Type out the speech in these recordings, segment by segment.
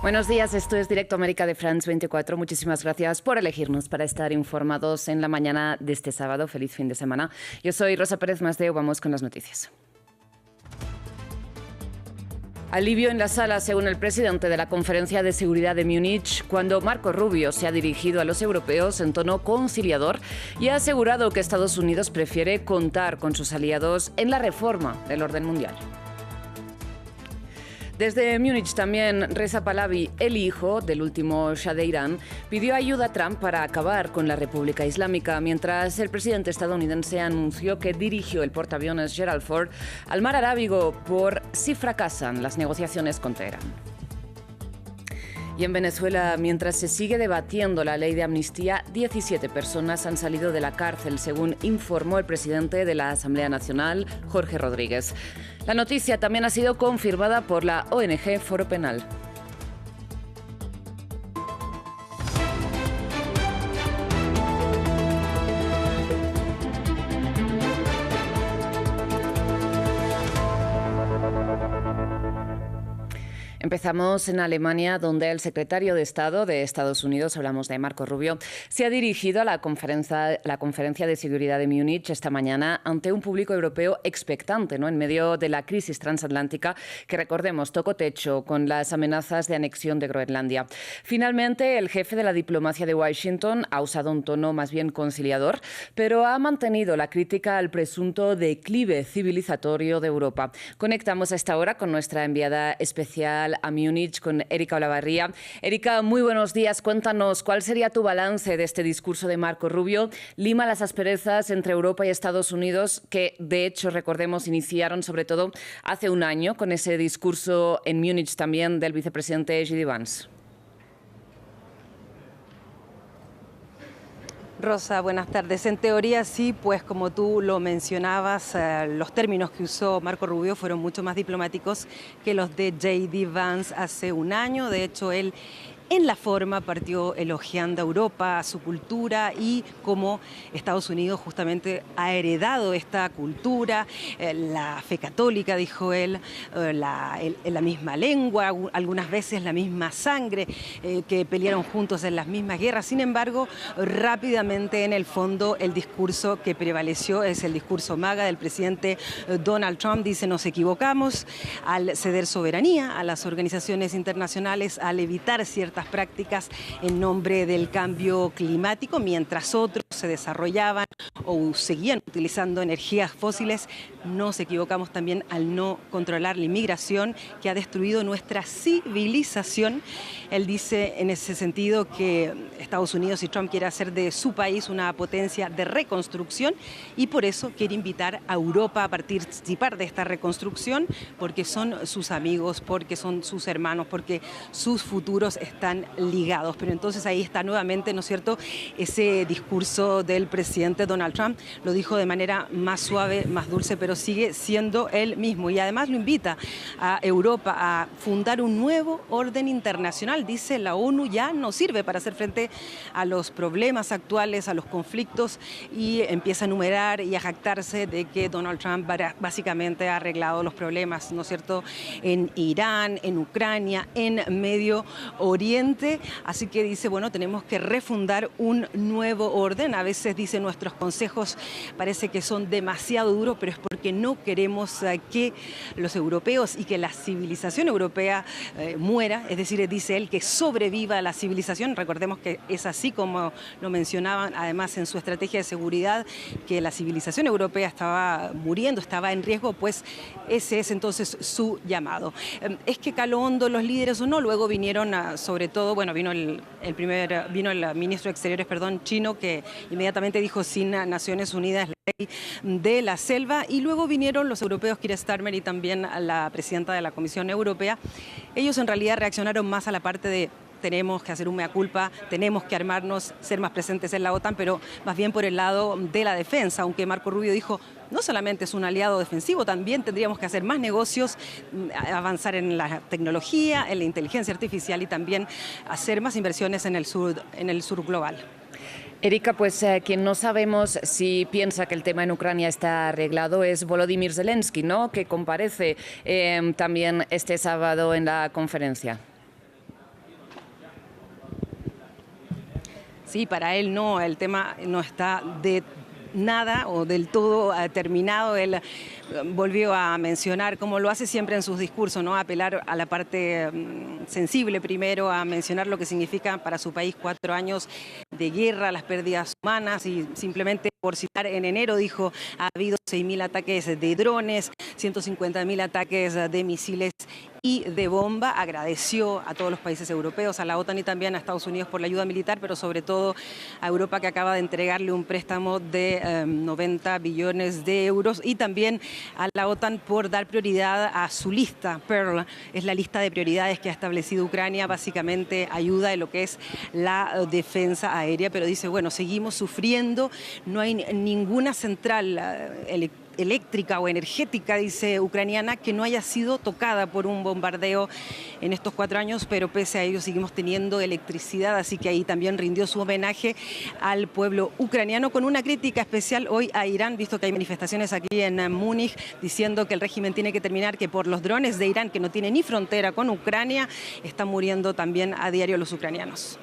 Buenos días, esto es Directo América de France 24. Muchísimas gracias por elegirnos para estar informados en la mañana de este sábado. Feliz fin de semana. Yo soy Rosa Pérez Masdeu, vamos con las noticias. Alivio en la sala, según el presidente de la Conferencia de Seguridad de Múnich, cuando Marco Rubio se ha dirigido a los europeos en tono conciliador y ha asegurado que Estados Unidos prefiere contar con sus aliados en la reforma del orden mundial. Desde Múnich también Reza Pahlavi, el hijo del último Shah de Irán, pidió ayuda a Trump para acabar con la República Islámica, mientras el presidente estadounidense anunció que dirigió el portaaviones Gerald Ford al mar Arábigo por si fracasan las negociaciones con Teherán. Y en Venezuela, mientras se sigue debatiendo la ley de amnistía, 17 personas han salido de la cárcel, según informó el presidente de la Asamblea Nacional, Jorge Rodríguez. La noticia también ha sido confirmada por la ONG Foro Penal. Empezamos en Alemania, donde el secretario de Estado de Estados Unidos, hablamos de Marco Rubio, se ha dirigido a la conferencia de seguridad de Múnich esta mañana ante un público europeo expectante, ¿no?, en medio de la crisis transatlántica que, recordemos, tocó techo con las amenazas de anexión de Groenlandia. Finalmente, el jefe de la diplomacia de Washington ha usado un tono más bien conciliador, pero ha mantenido la crítica al presunto declive civilizatorio de Europa. Conectamos a esta hora con nuestra enviada especial a Múnich, con Erika Olavarría. Erika, muy buenos días. Cuéntanos, ¿cuál sería tu balance de este discurso de Marco Rubio? Lima las asperezas entre Europa y Estados Unidos, que de hecho, recordemos, iniciaron sobre todo hace un año con ese discurso en Múnich también del vicepresidente J.D. Vance. Rosa, buenas tardes. En teoría sí, pues como tú lo mencionabas, los términos que usó Marco Rubio fueron mucho más diplomáticos que los de J.D. Vance hace un año. De hecho, él en la forma partió elogiando a Europa, a su cultura y cómo Estados Unidos justamente ha heredado esta cultura, la fe católica, dijo él, la misma lengua, algunas veces la misma sangre, que pelearon juntos en las mismas guerras. Sin embargo, rápidamente en el fondo el discurso que prevaleció es el discurso MAGA del presidente Donald Trump. Dice: nos equivocamos al ceder soberanía a las organizaciones internacionales, al evitar ciertas prácticas en nombre del cambio climático, mientras otros se desarrollaban o seguían utilizando energías fósiles. Nos equivocamos también al no controlar la inmigración, que ha destruido nuestra civilización. Él dice en ese sentido que Estados Unidos y Trump quiere hacer de su país una potencia de reconstrucción y por eso quiere invitar a Europa a participar de esta reconstrucción, porque son sus amigos, porque son sus hermanos, porque sus futuros están ligados. Pero entonces ahí está nuevamente, ¿no es cierto?, ese discurso del presidente Donald Trump. Lo dijo de manera más suave, más dulce, pero sigue siendo él mismo. Y además lo invita a Europa a fundar un nuevo orden internacional. Dice: la ONU ya no sirve para hacer frente a los problemas actuales, a los conflictos, y empieza a enumerar y a jactarse de que Donald Trump básicamente ha arreglado los problemas, ¿no es cierto?, en Irán, en Ucrania, en Medio Oriente. Así que dice, bueno, tenemos que refundar un nuevo orden. A veces, dice, nuestros consejos parece que son demasiado duros, pero es porque no queremos que los europeos y que la civilización europea muera. Es decir, dice él, que sobreviva la civilización. Recordemos que es así como lo mencionaban además en su estrategia de seguridad, que la civilización europea estaba muriendo, estaba en riesgo. Pues ese es entonces su llamado. ¿Es que caló hondo los líderes o no? Luego vinieron sobre todo, bueno, vino el ministro de Exteriores, chino, que inmediatamente dijo: sin Naciones Unidas, la ley de la selva. Y luego vinieron los europeos, Keir Starmer, y también a la presidenta de la Comisión Europea. Ellos en realidad reaccionaron más a la parte de: tenemos que hacer un mea culpa, tenemos que armarnos, ser más presentes en la OTAN, pero más bien por el lado de la defensa, aunque Marco Rubio dijo: no solamente es un aliado defensivo, también tendríamos que hacer más negocios, avanzar en la tecnología, en la inteligencia artificial y también hacer más inversiones en el sur global. Erika, pues quien no sabemos si piensa que el tema en Ucrania está arreglado es Volodymyr Zelensky, ¿no?, que comparece también este sábado en la conferencia. Sí, para él no, el tema no está de nada o del todo terminado. Él volvió a mencionar, como lo hace siempre en sus discursos, ¿no? Apelar a la parte sensible primero, a mencionar lo que significa para su país 4 años de guerra, las pérdidas humanas, y simplemente por citar, en enero dijo, ha habido 6.000 ataques de drones, 150.000 ataques de misiles y de bomba. Agradeció a todos los países europeos, a la OTAN y también a Estados Unidos por la ayuda militar, pero sobre todo a Europa, que acaba de entregarle un préstamo de 90 billones de euros, y también a la OTAN por dar prioridad a su lista. Pearl es la lista de prioridades que ha establecido Ucrania, básicamente ayuda en lo que es la defensa aérea, pero dice, bueno, seguimos sufriendo, no hay ninguna central eléctrica o energética, dice, ucraniana, que no haya sido tocada por un bombardeo en estos 4 años, pero pese a ello seguimos teniendo electricidad, así que ahí también rindió su homenaje al pueblo ucraniano, con una crítica especial hoy a Irán, visto que hay manifestaciones aquí en Múnich diciendo que el régimen tiene que terminar, que por los drones de Irán, que no tiene ni frontera con Ucrania, están muriendo también a diario los ucranianos.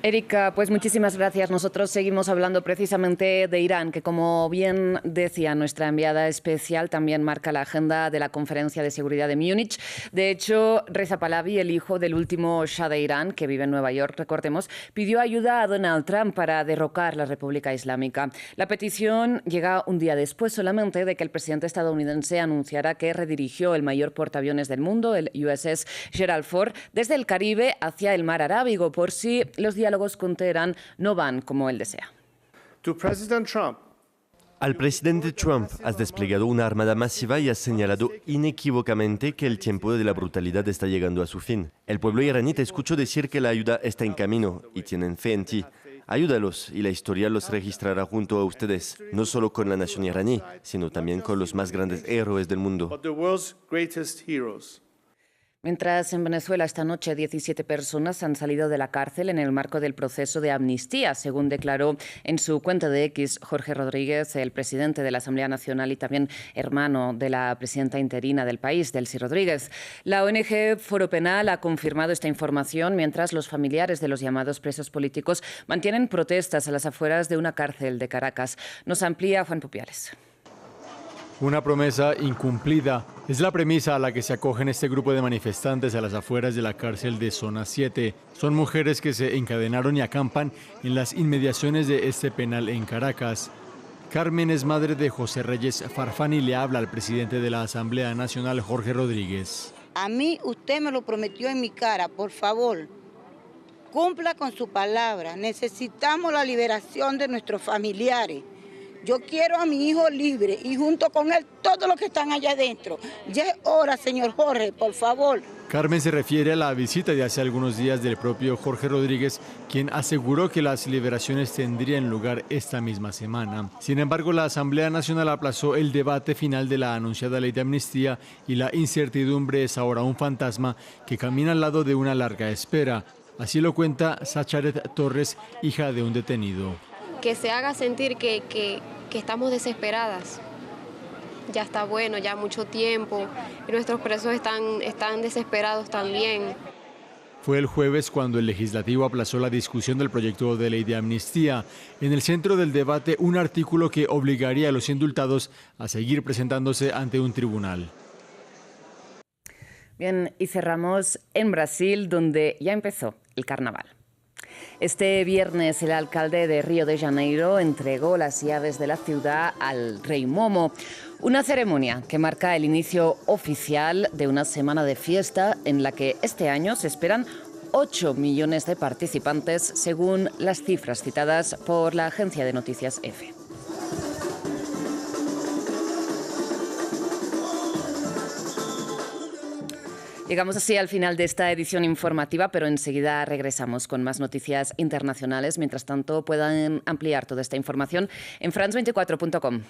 Erika, pues muchísimas gracias. Nosotros seguimos hablando precisamente de Irán, que como bien decía nuestra enviada especial, también marca la agenda de la Conferencia de Seguridad de Múnich. De hecho, Reza Pahlavi, el hijo del último Shah de Irán, que vive en Nueva York, recordemos, pidió ayuda a Donald Trump para derrocar la República Islámica. La petición llega un día después solamente de que el presidente estadounidense anunciara que redirigió el mayor portaaviones del mundo, el USS Gerald Ford, desde el Caribe hacia el mar Arábigo, por si los diálogos con Teherán no van como él desea. Al presidente Trump has desplegado una armada masiva y has señalado inequívocamente que el tiempo de la brutalidad está llegando a su fin. El pueblo iraní te escuchó decir que la ayuda está en camino y tienen fe en ti. Ayúdalos y la historia los registrará junto a ustedes, no solo con la nación iraní, sino también con los más grandes héroes del mundo. Mientras en Venezuela esta noche 17 personas han salido de la cárcel en el marco del proceso de amnistía, según declaró en su cuenta de X Jorge Rodríguez, el presidente de la Asamblea Nacional y también hermano de la presidenta interina del país, Delcy Rodríguez. La ONG Foro Penal ha confirmado esta información, mientras los familiares de los llamados presos políticos mantienen protestas a las afueras de una cárcel de Caracas. Nos amplía Juan Pupiales. Una promesa incumplida es la premisa a la que se acogen este grupo de manifestantes a las afueras de la cárcel de Zona 7. Son mujeres que se encadenaron y acampan en las inmediaciones de este penal en Caracas. Carmen es madre de José Reyes Farfán y le habla al presidente de la Asamblea Nacional, Jorge Rodríguez. A mí usted me lo prometió en mi cara, por favor, cumpla con su palabra. Necesitamos la liberación de nuestros familiares. Yo quiero a mi hijo libre y junto con él todos los que están allá adentro. Ya es hora, señor Jorge, por favor. Carmen se refiere a la visita de hace algunos días del propio Jorge Rodríguez, quien aseguró que las liberaciones tendrían lugar esta misma semana. Sin embargo, la Asamblea Nacional aplazó el debate final de la anunciada ley de amnistía y la incertidumbre es ahora un fantasma que camina al lado de una larga espera. Así lo cuenta Sacharet Torres, hija de un detenido. Que se haga sentir que estamos desesperadas. Ya está bueno, ya mucho tiempo. Y nuestros presos están desesperados también. Fue el jueves cuando el legislativo aplazó la discusión del proyecto de ley de amnistía. En el centro del debate, un artículo que obligaría a los indultados a seguir presentándose ante un tribunal. Bien, y cerramos en Brasil, donde ya empezó el carnaval. Este viernes el alcalde de Río de Janeiro entregó las llaves de la ciudad al Rey Momo, una ceremonia que marca el inicio oficial de una semana de fiesta en la que este año se esperan 8 millones de participantes, según las cifras citadas por la agencia de noticias EFE. Llegamos así al final de esta edición informativa, pero enseguida regresamos con más noticias internacionales. Mientras tanto, puedan ampliar toda esta información en france24.com.